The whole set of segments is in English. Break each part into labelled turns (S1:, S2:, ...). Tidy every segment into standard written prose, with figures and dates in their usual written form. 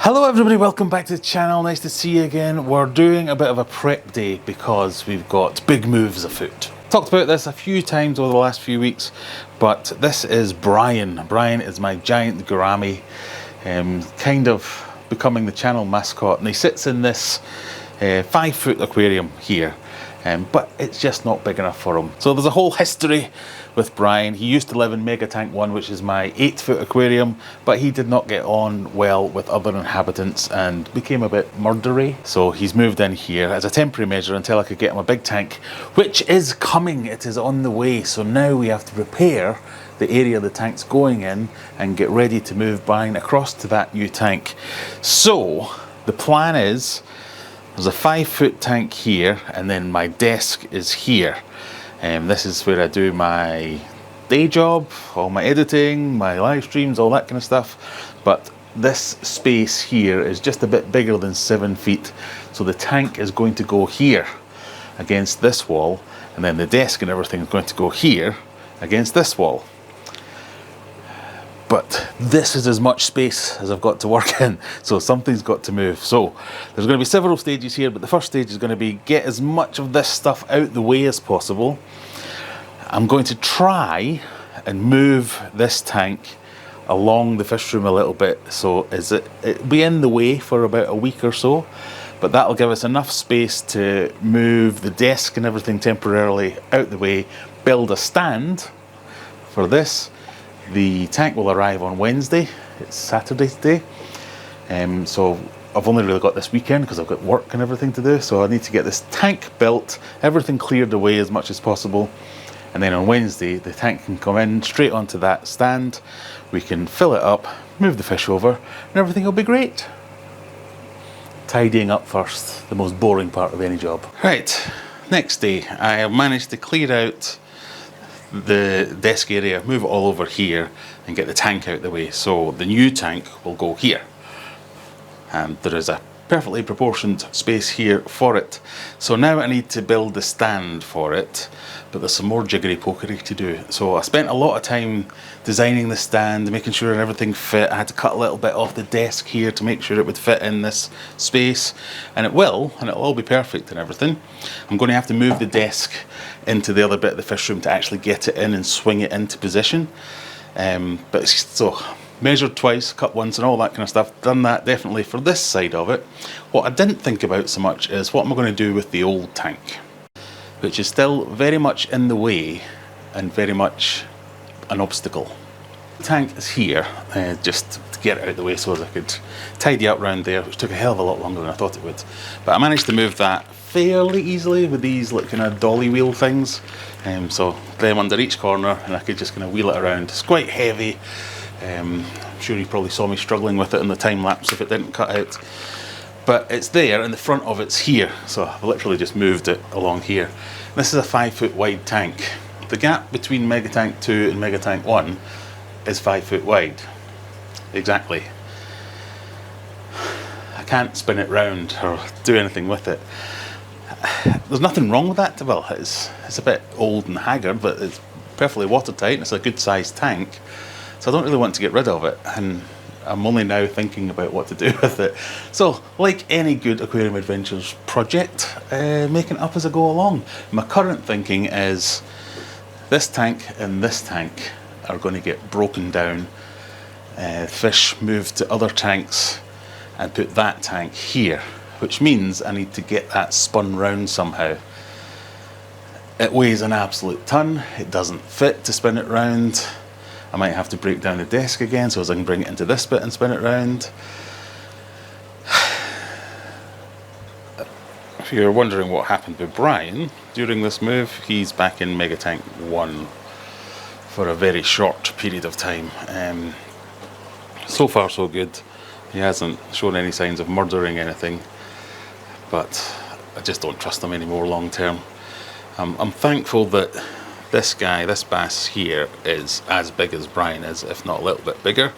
S1: Hello everybody, welcome back to the channel. Nice to see you again. We're doing a bit of a prep day because we've got big moves afoot. Talked about this a few times over the last few weeks, but this is Brian. Brian is my giant gourami, kind of becoming the channel mascot, and he sits in this 5-foot aquarium here. But it's just not big enough for him. So there's a whole history with Brian. He used to live in Mega Tank 1, which is my 8-foot aquarium, but he did not get on well with other inhabitants and became a bit murdery. So he's moved in here as a temporary measure until I could get him a big tank, which is coming. It is on the way. So now we have to prepare the area the tank's going in and get ready to move Brian across to that new tank. So the plan is, there's a 5-foot tank here, and then my desk is here. This is where I do my day job, all my editing, my live streams, all that kind of stuff. But this space here is just a bit bigger than 7 feet. So the tank is going to go here against this wall, and then the desk and everything is going to go here against this wall. But this is as much space as I've got to work in, so something's got to move. So there's going to be several stages here, but the first stage is going to be get as much of this stuff out the way as possible. I'm going to try and move this tank along the fish room a little bit, so it'll be in the way for about a week or so, but that'll give us enough space to move the desk and everything temporarily out the way, build a stand for this. The tank will arrive on Wednesday. It's Saturday today. So I've only really got this weekend because I've got work and everything to do. So I need to get this tank built, everything cleared away as much as possible. And then on Wednesday, the tank can come in straight onto that stand. We can fill it up, move the fish over, and everything will be great. Tidying up first, the most boring part of any job. Right, next day, I have managed to clear out the desk area, move it all over here and get the tank out the way. So the new tank will go here, and there is a perfectly proportioned space here for it. So now I need to build the stand for it, but there's some more jiggery pokery to do. So I spent a lot of time designing the stand, making sure everything fit. I had to cut a little bit off the desk here to make sure it would fit in this space, and it will, and it'll all be perfect and everything. I'm going to have to move the desk into the other bit of the fish room to actually get it in and swing it into position. But so measured twice, cut once, and all that kind of stuff. Done that definitely for this side of it. What I didn't think about so much is what am I going to do with the old tank, which is still very much in the way and very much an obstacle. The tank is here, just to get it out of the way so as I could tidy up around there, which took a hell of a lot longer than I thought it would. But I managed to move that fairly easily with these like kind of dolly wheel things. So them under each corner, and I could just kind of wheel it around. It's quite heavy. I'm sure you probably saw me struggling with it in the time lapse if it didn't cut out. But it's there, and the front of it's here. So I've literally just moved it along here. This is a 5-foot wide tank. The gap between Mega Tank 2 and Mega Tank 1 is 5 foot wide. Exactly. I can't spin it round or do anything with it. There's nothing wrong with that. Well, it's a bit old and haggard, but it's perfectly watertight and it's a good sized tank. So I don't really want to get rid of it, and I'm only now thinking about what to do with it. So, like any good Aquarium Adventures project, making it up as I go along. My current thinking is this tank and this tank are going to get broken down, fish moved to other tanks, and put that tank here, which means I need to get that spun round somehow. It weighs an absolute ton, it doesn't fit to spin it round. I might have to break down the desk again so as I can bring it into this bit and spin it round. If you're wondering what happened with Brian during this move, he's back in Mega Tank 1 for a very short period of time. So far so good. He hasn't shown any signs of murdering anything, but I just don't trust him anymore long term. I'm thankful that this guy, this bass here, is as big as Brian is, if not a little bit bigger.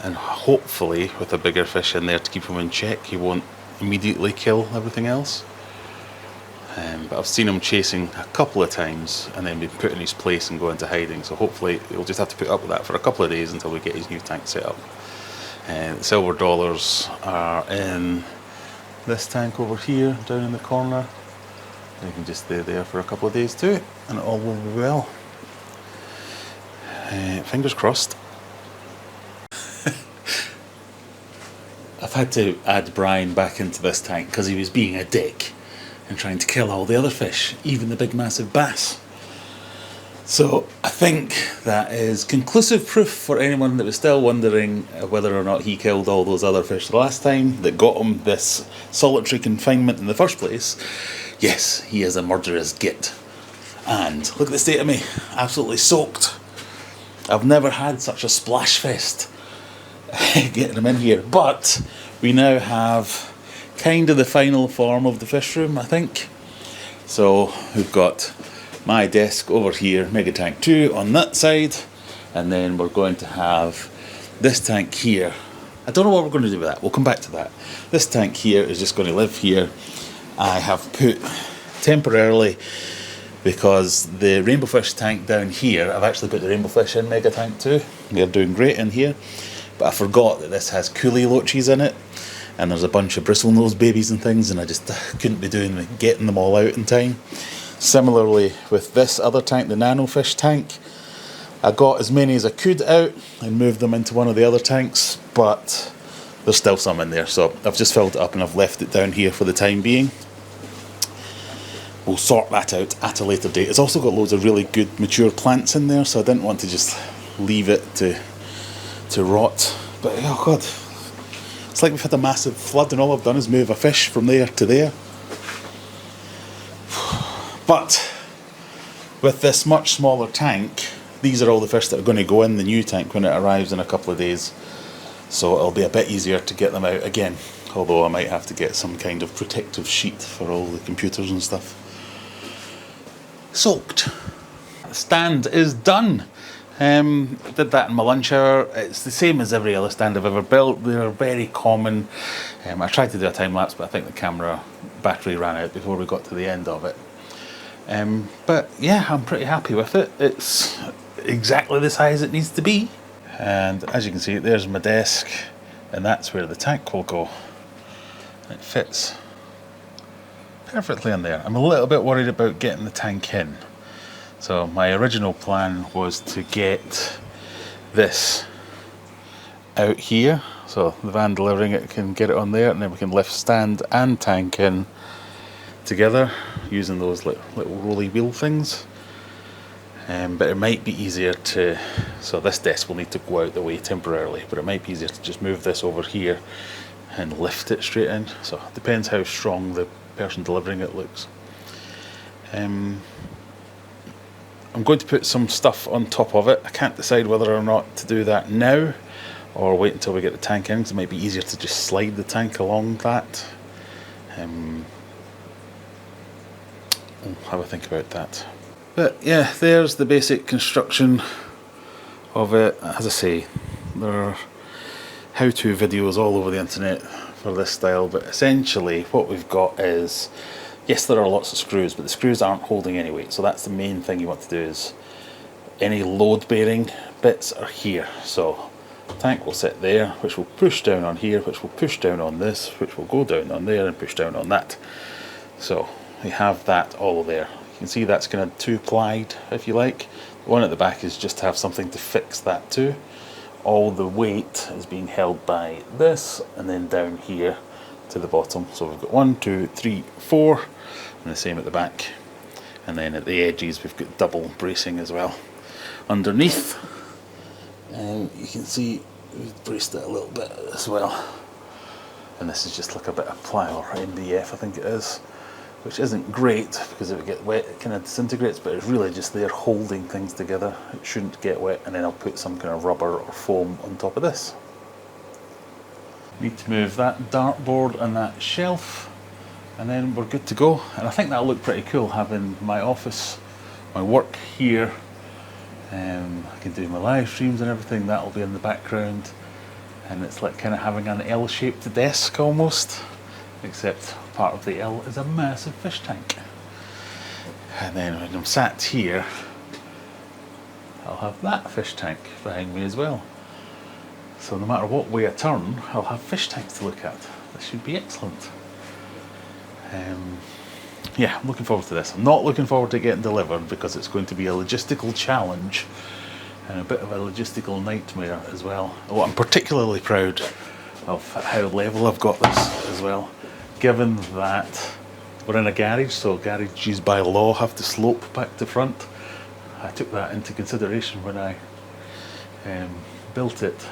S1: And hopefully with a bigger fish in there to keep him in check, he won't immediately kill everything else. But I've seen him chasing a couple of times and then be put in his place and go into hiding. So hopefully he'll just have to put up with that for a couple of days until we get his new tank set up. The silver dollars are in this tank over here, down in the corner. They can just stay there for a couple of days too, and it all will be well. Fingers crossed. I've had to add Brian back into this tank because he was being a dick and trying to kill all the other fish, even the big massive bass. So I think that is conclusive proof for anyone that was still wondering whether or not he killed all those other fish the last time that got him this solitary confinement in the first place. Yes, he is a murderous git. And look at the state of me, absolutely soaked. I've never had such a splash fest getting them in here, but we now have kind of the final form of the fish room, I think. So we've got my desk over here, Mega Tank 2 on that side, and then we're going to have this tank here. I don't know what we're going to do with that, we'll come back to that. This tank here is just going to live here. I have put temporarily, because the rainbow fish tank down here, I've actually put the rainbow fish in Mega Tank 2. They're doing great in here, but I forgot that this has coolie loaches in it, and there's a bunch of bristlenose babies and things, and I just couldn't be getting them all out in time. Similarly with this other tank, the nano fish tank, I got as many as I could out and moved them into one of the other tanks, but there's still some in there, so I've just filled it up and I've left it down here for the time being. We'll sort that out at a later date. It's also got loads of really good mature plants in there, so I didn't want to just leave it to rot. But oh god, it's like we've had a massive flood and all I've done is move a fish from there to there. But with this much smaller tank, these are all the fish that are going to go in the new tank when it arrives in a couple of days. So it'll be a bit easier to get them out again. Although I might have to get some kind of protective sheet for all the computers and stuff. Soaked. The stand is done. Did that in my lunch hour. It's the same as every other stand I've ever built. They're very common. I tried to do a time lapse, but I think the camera battery ran out before we got to the end of it. But yeah, I'm pretty happy with it. It's exactly the size it needs to be. And as you can see, there's my desk, and that's where the tank will go. It fits perfectly in there. I'm a little bit worried about getting the tank in. So my original plan was to get this out here, so the van delivering it can get it on there, and then we can lift stand and tank in together using those little rolly wheel things. But it might be easier to, so this desk will need to go out the way temporarily, but it might be easier to just move this over here and lift it straight in. So it depends how strong the person delivering it looks. I'm going to put some stuff on top of it. I can't decide whether or not to do that now or wait until we get the tank in, because it might be easier to just slide the tank along that. I'll have a think about that. But yeah, there's the basic construction of it. As I say, there are how-to videos all over the internet for this style, but essentially what we've got is, yes, there are lots of screws, but the screws aren't holding any weight, so that's the main thing you want to do. Is any load-bearing bits are here. So the tank will sit there, which will push down on here, which will push down on this, which will go down on there and push down on that. So we have that all there. You can see that's kind of two-plied, if you like. The one at the back is just to have something to fix that to. All the weight is being held by this, and then down here to the bottom. So we've got 1, 2, 3, 4, and the same at the back. And then at the edges we've got double bracing as well. Underneath, you can see we've braced it a little bit as well. And this is just like a bit of ply, or MDF I think it is, which isn't great because if it gets wet it kind of disintegrates, but it's really just there holding things together. It shouldn't get wet, and then I'll put some kind of rubber or foam on top of this. Need to move that dartboard and that shelf, and then we're good to go. And I think that'll look pretty cool, having my office, my work here. I can do my live streams and everything, that'll be in the background, and it's like kind of having an L-shaped desk almost, except part of the L is a massive fish tank. And then when I'm sat here, I'll have that fish tank behind me as well. So no matter what way I turn, I'll have fish tanks to look at. This should be excellent. Yeah, I'm looking forward to this. I'm not looking forward to getting delivered because it's going to be a logistical challenge and a bit of a logistical nightmare as well. Oh, I'm particularly proud of how level I've got this as well, given that we're in a garage, so garages by law have to slope back to front. I took that into consideration when I built it,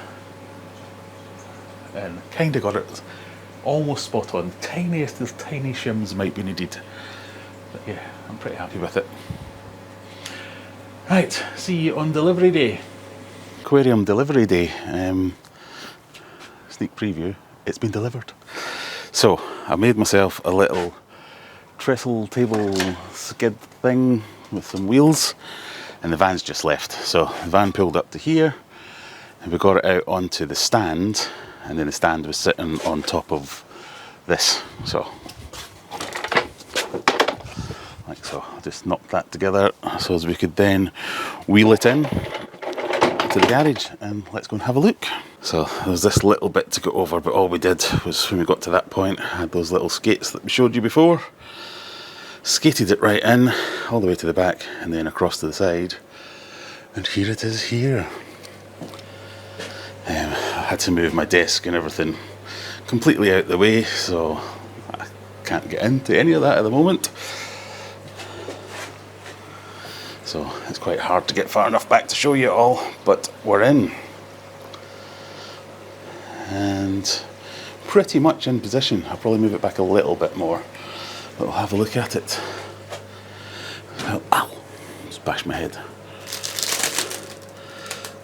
S1: and kind of got it almost spot on. Tiniest of tiny shims might be needed, but yeah, I'm pretty happy with it. Right, see you on delivery day. Aquarium delivery day. Sneak preview, it's been delivered. So I made myself a little trestle table skid thing with some wheels, and the van's just left. So the van pulled up to here and we got it out onto the stand, and then the stand was sitting on top of this. So like so, I just knocked that together so as we could then wheel it in to the garage, and let's go and have a look. So there's this little bit to go over, but all we did was when we got to that point, had those little skates that we showed you before, skated it right in all the way to the back and then across to the side, and here it is here. I had to move my desk and everything completely out the way, so I can't get into any of that at the moment. So it's quite hard to get far enough back to show you it all, but we're in. And pretty much in position. I'll probably move it back a little bit more, but we'll have a look at it. Ow! Just bashed my head.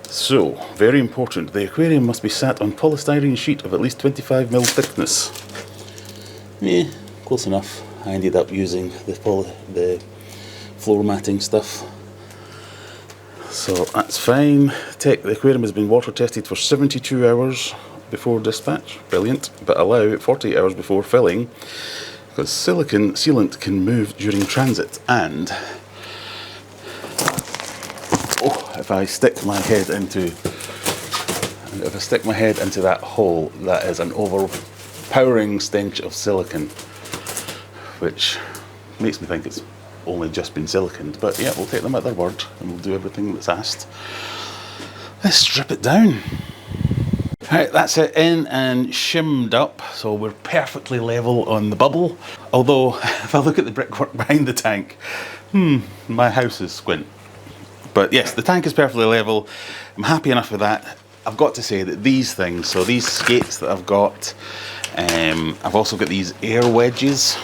S1: So, very important, the aquarium must be sat on polystyrene sheet of at least 25mm thickness. Yeah, close enough. I ended up using the floor matting stuff. So that's fine. The aquarium has been water tested for 72 hours before dispatch. Brilliant. But allow 48 hours before filling, because silicone sealant can move during transit, and if I stick my head into that hole, that is an overpowering stench of silicone, which makes me think it's only just been siliconed. But yeah, we'll take them at their word and we'll do everything that's asked. Let's strip it down. Right, that's it in and shimmed up, so we're perfectly level on the bubble. Although, if I look at the brickwork behind the tank, my house is squint. But yes, the tank is perfectly level. I'm happy enough with that. I've got to say that these things, so these skates that I've got, I've also got these air wedges,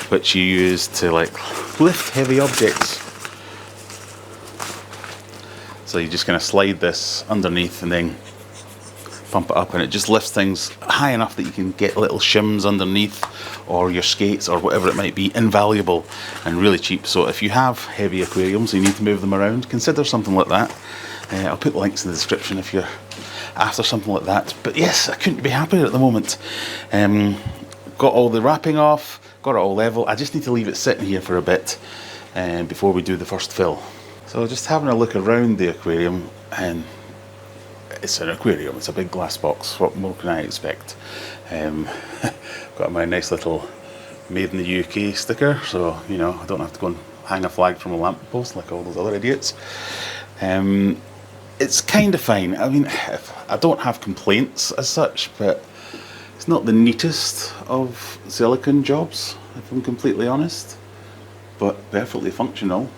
S1: which you use to like lift heavy objects. So you just kind of slide this underneath and then pump it up, and it just lifts things high enough that you can get little shims underneath, or your skates or whatever it might be. Invaluable and really cheap. So if you have heavy aquariums and you need to move them around, consider something like that. I'll put links in the description if you're after something like that. But yes, I couldn't be happier at the moment. Got all the wrapping off, got it all level. I just need to leave it sitting here for a bit before we do the first fill. So just having a look around the aquarium, and it's an aquarium, it's a big glass box. What more can I expect? Got my nice little Made in the UK sticker, so you know I don't have to go and hang a flag from a lamppost like all those other idiots. It's kind of fine. I mean, I don't have complaints as such, but it's not the neatest of silicone jobs, if I'm completely honest, but perfectly functional.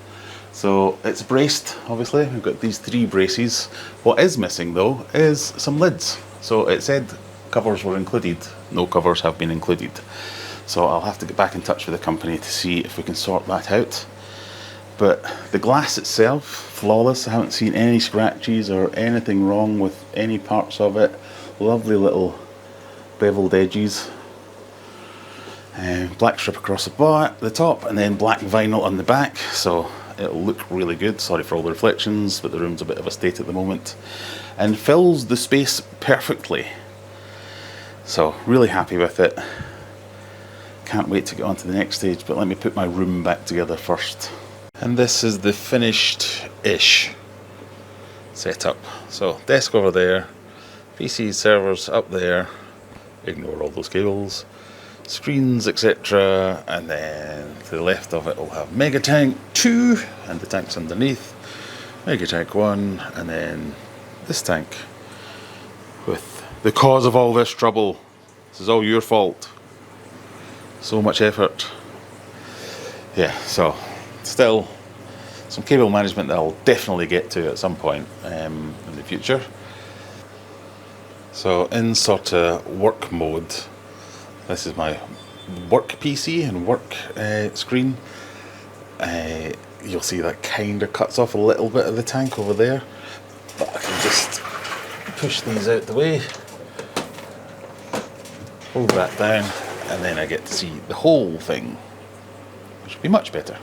S1: So it's braced, obviously. We've got these 3 braces. What is missing though is some lids. So it said covers were included. No covers have been included. So I'll have to get back in touch with the company to see if we can sort that out. But the glass itself, flawless. I haven't seen any scratches or anything wrong with any parts of it. Lovely little beveled edges. Black strip across the top, and then black vinyl on the back. So it'll look really good. Sorry for all the reflections, but the room's a bit of a state at the moment. And fills the space perfectly. So really happy with it. Can't wait to get on to the next stage, but let me put my room back together first. And this is the finished-ish setup. So desk over there, PC servers up there, ignore all those cables, screens, etc. And then to the left of it will have Mega Tank 2 and the tanks underneath, Mega Tank 1, and then this tank with the cause of all this trouble. This is all your fault. So much effort. Yeah, so still some cable management that I'll definitely get to at some point in the future. So in sort of work mode, this is my work PC and work screen. You'll see that kind of cuts off a little bit of the tank over there, but I can just push these out the way, hold that down, and then I get to see the whole thing, which will be much better.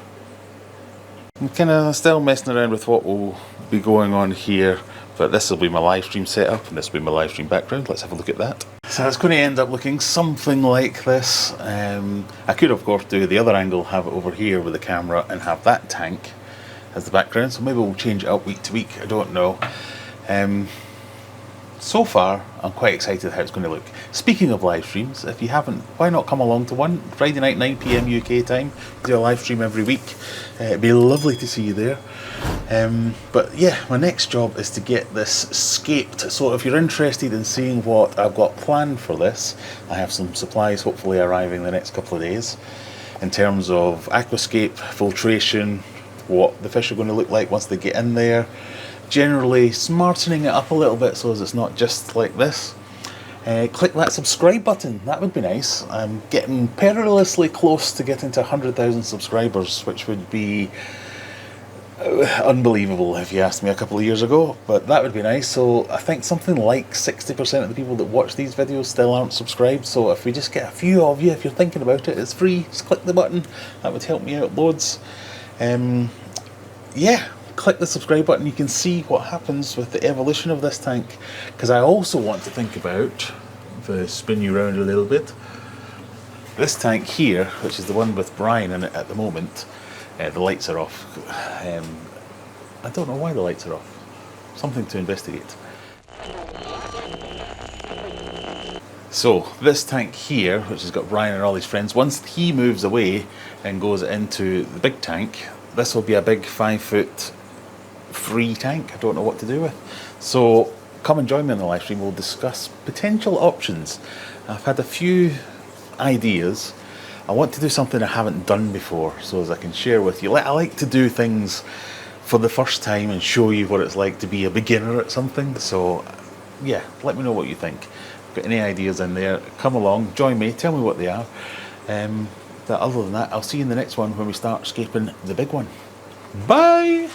S1: I'm kind of still messing around with what will be going on here, but this will be my live stream setup and this will be my live stream background. Let's have a look at that. So it's going to end up looking something like this. I could of course do the other angle, have it over here with the camera and have that tank as the background, so maybe we'll change it up week to week, I don't know. So far, I'm quite excited how it's going to look. Speaking of live streams, if you haven't, why not come along to one? Friday night, 9 PM UK time. We do a live stream every week. It'd be lovely to see you there. But yeah, my next job is to get this scaped. So if you're interested in seeing what I've got planned for this, I have some supplies hopefully arriving the next couple of days in terms of aquascape, filtration, what the fish are going to look like once they get in there. Generally smartening it up a little bit so as it's not just like this. Click that subscribe button, that would be nice. I'm getting perilously close to getting to 100,000 subscribers, which would be unbelievable if you asked me a couple of years ago, but that would be nice. So I think something like 60% of the people that watch these videos still aren't subscribed, so if we just get a few of you, if you're thinking about it, it's free, just click the button, that would help me out loads. Yeah, click the subscribe button, you can see what happens with the evolution of this tank, because I also want to think about, if I spin you around a little bit, this tank here, which is the one with Brian in it at the moment. The lights are off. I don't know why the lights are off. Something to investigate. So this tank here, which has got Brian and all his friends, once he moves away and goes into the big tank, this will be a big 5-foot free tank. I don't know what to do with. So come and join me on the live stream. We'll discuss potential options. I've had a few ideas. I want to do something I haven't done before, so as I can share with you. I like to do things for the first time and show you what it's like to be a beginner at something. So yeah, let me know what you think. Got any ideas in there, come along, join me, tell me what they are. Other than that, I'll see you in the next one when we start scaping the big one. Bye!